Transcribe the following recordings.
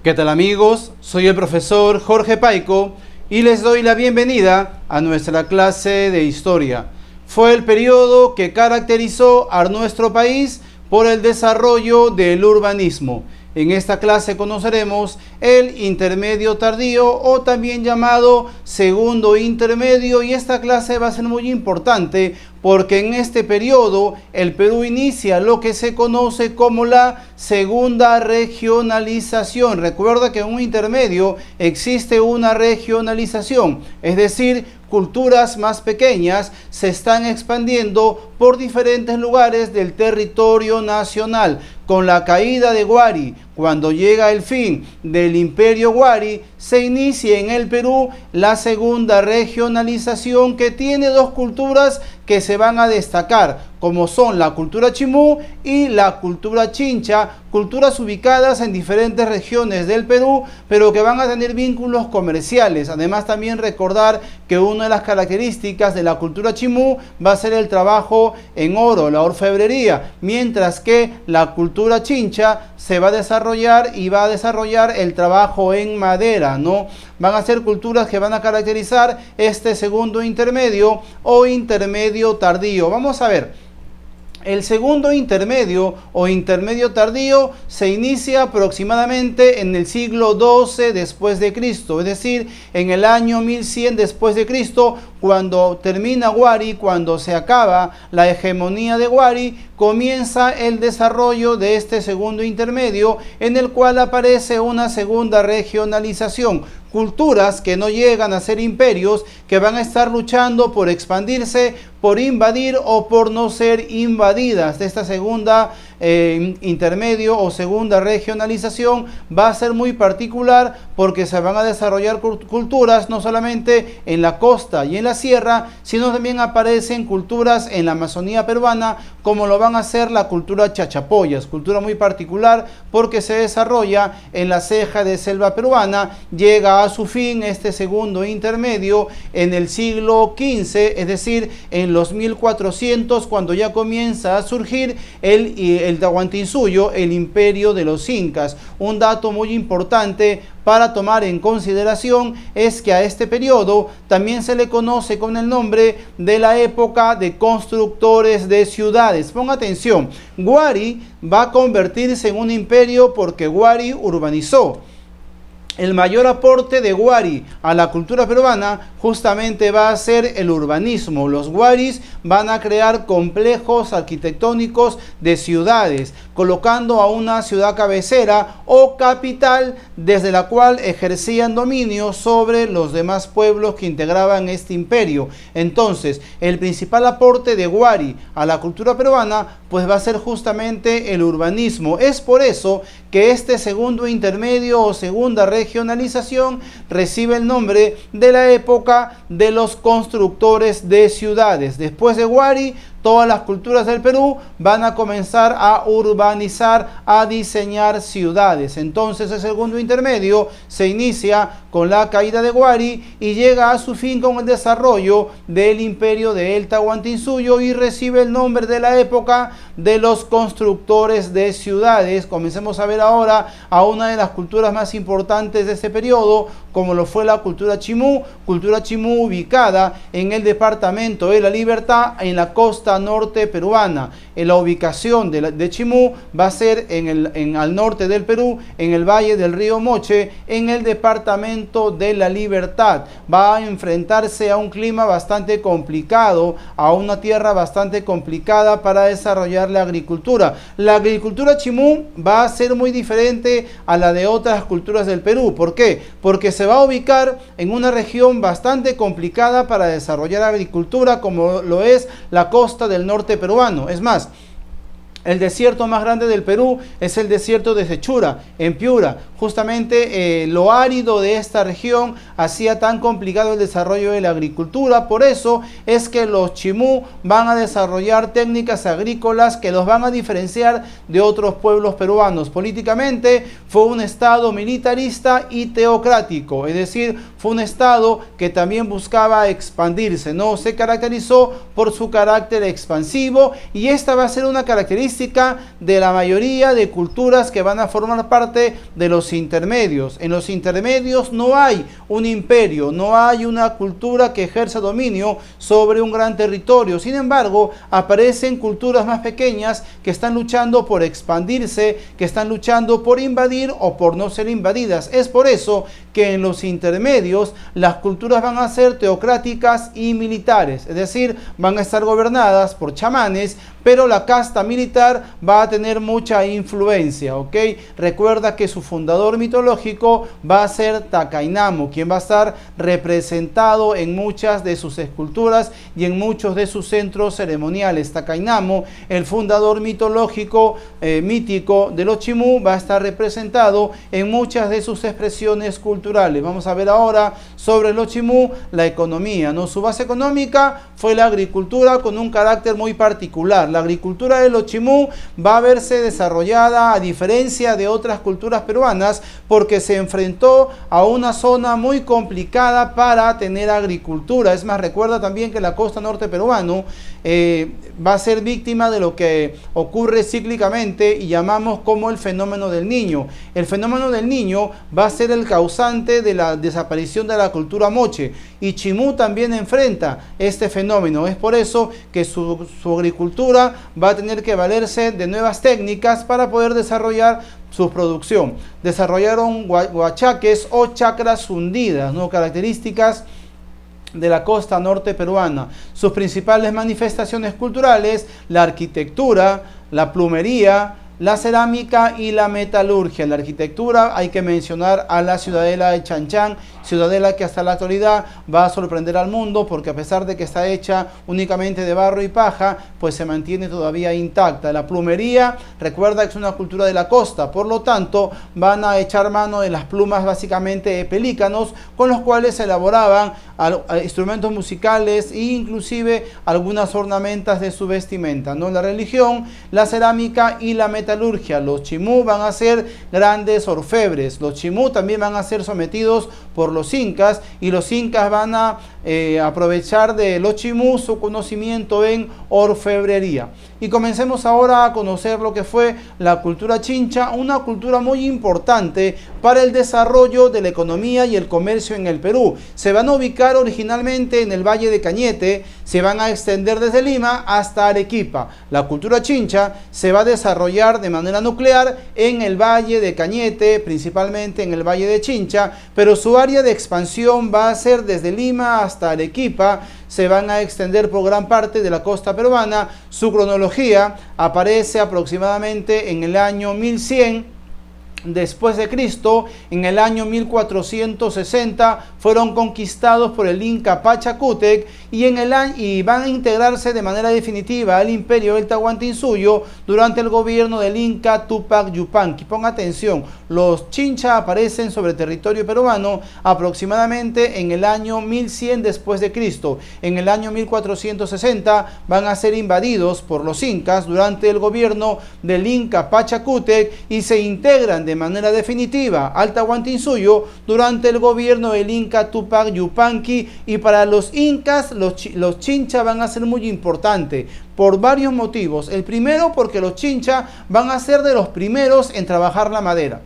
¿Qué tal amigos? Soy el profesor Jorge Paico y les doy la bienvenida a nuestra clase de historia. Fue el periodo que caracterizó a nuestro país por el desarrollo del urbanismo. En esta clase conoceremos el intermedio tardío o también llamado segundo intermedio, y esta clase va a ser muy importante porque en este periodo el Perú inicia lo que se conoce como la segunda regionalización. Recuerda que en un intermedio existe una regionalización, es decir, culturas más pequeñas se están expandiendo por diferentes lugares del territorio nacional. Con la caída de Huari, cuando llega el fin del Imperio Huari, se inicia en el Perú la segunda regionalización, que tiene dos culturas que se van a destacar, como son la cultura chimú y la cultura chincha, culturas ubicadas en diferentes regiones del Perú, pero que van a tener vínculos comerciales. Además, también recordar que una de las características de la cultura chimú va a ser el trabajo en oro, la orfebrería, mientras que la cultura chincha se va a desarrollar y va a desarrollar el trabajo en madera, ¿no? Van a ser culturas que van a caracterizar este segundo intermedio o intermedio tardío. Vamos a ver. El segundo intermedio o intermedio tardío se inicia aproximadamente en el siglo XII después de Cristo, es decir, en el año 1100 después de Cristo, cuando termina Huari, cuando se acaba la hegemonía de Huari, comienza el desarrollo de este segundo intermedio, en el cual aparece una segunda regionalización. Culturas que no llegan a ser imperios, que van a estar luchando por expandirse, por invadir o por no ser invadidas. De esta segunda intermedio o segunda regionalización va a ser muy particular porque se van a desarrollar culturas no solamente en la costa y en la sierra, sino también aparecen culturas en la Amazonía peruana, como lo van a ser la cultura chachapoyas, cultura muy particular porque se desarrolla en la ceja de selva peruana. Llega a su fin este segundo intermedio en el siglo XV, es decir, en los 1400, cuando ya comienza a surgir el Tahuantinsuyo, el imperio de los incas. Un dato muy importante para tomar en consideración es que a este periodo también se le conoce con el nombre de la época de constructores de ciudades. Ponga atención, Huari va a convertirse en un imperio porque Huari urbanizó. El mayor aporte de Huari a la cultura peruana justamente va a ser el urbanismo. Los huaris van a crear complejos arquitectónicos de ciudades, colocando a una ciudad cabecera o capital desde la cual ejercían dominio sobre los demás pueblos que integraban este imperio. Entonces, el principal aporte de Huari a la cultura peruana pues va a ser justamente el urbanismo. Es por eso que este segundo intermedio o segunda regionalización recibe el nombre de la época de los constructores de ciudades. Después de Huari, todas las culturas del Perú van a comenzar a urbanizar, a diseñar ciudades. Entonces el segundo intermedio se inicia con la caída de Huari y llega a su fin con el desarrollo del imperio de El Tahuantinsuyo y recibe el nombre de la época de los constructores de ciudades. Comencemos a ver ahora a una de las culturas más importantes de este periodo, como lo fue la cultura chimú ubicada en el departamento de La Libertad, en la costa norte peruana. En la ubicación de Chimú va a ser al norte del Perú, en el valle del río Moche, en el departamento de La Libertad. Va a enfrentarse a un clima bastante complicado, a una tierra bastante complicada para desarrollar la agricultura. La agricultura chimú va a ser muy diferente a la de otras culturas del Perú. ¿Por qué? Porque se va a ubicar en una región bastante complicada para desarrollar agricultura, como lo es la costa del norte peruano. Es más, el desierto más grande del Perú es el desierto de Sechura, en Piura. Justamente lo árido de esta región hacía tan complicado el desarrollo de la agricultura. Por eso es que los chimú van a desarrollar técnicas agrícolas que los van a diferenciar de otros pueblos peruanos. Políticamente fue un estado militarista y teocrático, es decir, fue un estado que también buscaba expandirse, ¿no? Se caracterizó por su carácter expansivo, y esta va a ser una característica característica de la mayoría de culturas que van a formar parte de los intermedios. En los intermedios no hay un imperio, no hay una cultura que ejerza dominio sobre un gran territorio. Sin embargo, aparecen culturas más pequeñas que están luchando por expandirse, que están luchando por invadir o por no ser invadidas. Es por eso que en los intermedios las culturas van a ser teocráticas y militares, es decir, van a estar gobernadas por chamanes, pero la casta militar va a tener mucha influencia, ¿ok? Recuerda que su fundador mitológico va a ser Takainamo, quien va a estar representado en muchas de sus esculturas y en muchos de sus centros ceremoniales. Takainamo, el fundador mitológico, mítico de los Chimú, va a estar representado en muchas de sus expresiones culturales. Vamos a ver ahora sobre los Chimú la economía, ¿no? Su base económica fue la agricultura con un carácter muy particular. La agricultura de los Chimú va a verse desarrollada a diferencia de otras culturas peruanas porque se enfrentó a una zona muy complicada para tener agricultura. Es más, recuerda también que la costa norte peruano va a ser víctima de lo que ocurre cíclicamente y llamamos como el fenómeno del Niño. El fenómeno del Niño va a ser el causante de la desaparición de la cultura moche y Chimú también enfrenta este fenómeno. Es por eso que su agricultura va a tener que valerse de nuevas técnicas para poder desarrollar su producción. Desarrollaron huachaques o chacras hundidas, ¿no? Características de la costa norte peruana. Sus principales manifestaciones culturales: la arquitectura, la plumería, la cerámica y la metalurgia. En la arquitectura hay que mencionar a la ciudadela de Chanchán, ciudadela que hasta la actualidad va a sorprender al mundo porque a pesar de que está hecha únicamente de barro y paja, pues se mantiene todavía intacta. La plumería, recuerda que es una cultura de la costa, por lo tanto van a echar mano de las plumas básicamente de pelícanos con los cuales se elaboraban instrumentos musicales e inclusive algunas ornamentas de su vestimenta, ¿no? La religión, la cerámica y la metalurgia. Los Chimú van a ser grandes orfebres. Los Chimú también van a ser sometidos por los incas y los incas van a aprovechar de los Chimú su conocimiento en orfebrería. Y comencemos ahora a conocer lo que fue la cultura chincha, una cultura muy importante para el desarrollo de la economía y el comercio en el Perú. Se van a ubicar originalmente en el Valle de Cañete, se van a extender desde Lima hasta Arequipa. La cultura chincha se va a desarrollar de manera nuclear en el Valle de Cañete, principalmente en el Valle de Chincha, pero su área de expansión va a ser desde Lima hasta Arequipa. Se van a extender por gran parte de la costa peruana. Su cronología aparece aproximadamente en el año 1100 después de Cristo. En el año 1460 fueron conquistados por el Inca Pachacútec y van a integrarse de manera definitiva al imperio del Tahuantinsuyo durante el gobierno del Inca Tupac Yupanqui. Ponga atención, los chincha aparecen sobre territorio peruano aproximadamente en el año 1100 después de Cristo. En el año 1460 van a ser invadidos por los incas durante el gobierno del Inca Pachacútec y se integran de manera definitiva al Tahuantinsuyo durante el gobierno del Inca Tupac Yupanqui. Y para los incas los chincha van a ser muy importantes por varios motivos. El primero, porque los chincha van a ser de los primeros en trabajar la madera.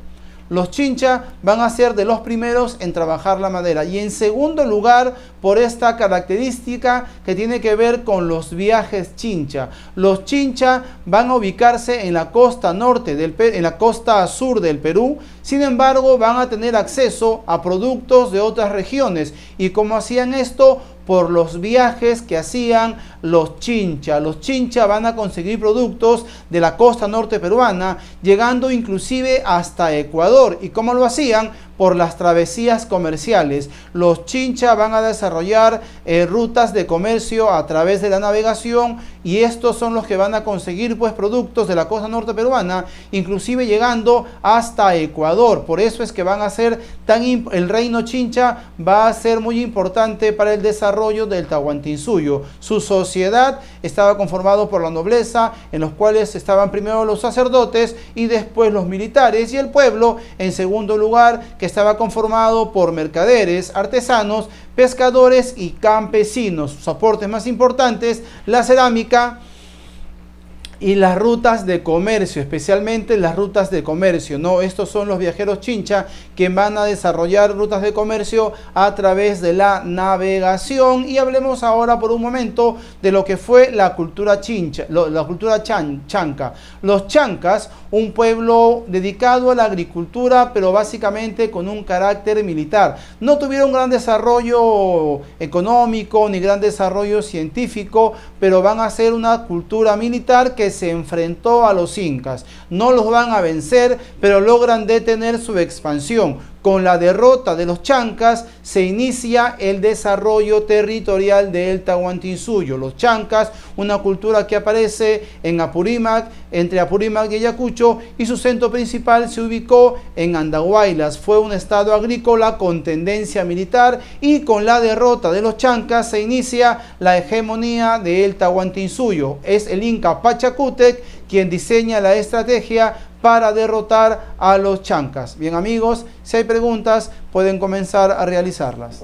Los chincha van a ser de los primeros en trabajar la madera. Y en segundo lugar, por esta característica que tiene que ver con los viajes chincha. Los chincha van a ubicarse en la costa norte en la costa sur del Perú. Sin embargo, van a tener acceso a productos de otras regiones. ¿Y cómo hacían esto? Por los viajes que hacían los chincha. Los chincha van a conseguir productos de la costa norte peruana, llegando inclusive hasta Ecuador. ¿Y cómo lo hacían? Por las travesías comerciales. Los chincha van a desarrollar rutas de comercio a través de la navegación y estos son los que van a conseguir pues productos de la costa norte peruana, inclusive llegando hasta Ecuador. Por eso es que van a ser el reino chincha va a ser muy importante para el desarrollo del Tahuantinsuyo. Su sociedad estaba conformado por la nobleza, en los cuales estaban primero los sacerdotes y después los militares, y el pueblo en segundo lugar, que estaba conformado por mercaderes, artesanos, pescadores y campesinos. Sus aportes más importantes: la cerámica, y las rutas de comercio, especialmente las rutas de comercio, ¿no? Estos son los viajeros chincha que van a desarrollar rutas de comercio a través de la navegación. Y hablemos ahora por un momento de lo que fue la cultura chincha, la cultura chanca. Los chancas, un pueblo dedicado a la agricultura, pero básicamente con un carácter militar. No tuvieron gran desarrollo económico ni gran desarrollo científico, pero van a ser una cultura militar que se enfrentó a los incas. No los van a vencer, pero logran detener su expansión. Con la derrota de los chancas se inicia el desarrollo territorial del Tahuantinsuyo. Los chancas, una cultura que aparece en Apurímac, entre Apurímac y Ayacucho, y su centro principal se ubicó en Andahuaylas. Fue un estado agrícola con tendencia militar, y con la derrota de los chancas se inicia la hegemonía del Tahuantinsuyo. Es el inca Pachacútec quien diseña la estrategia para derrotar a los chancas. Bien amigos, si hay preguntas pueden comenzar a realizarlas.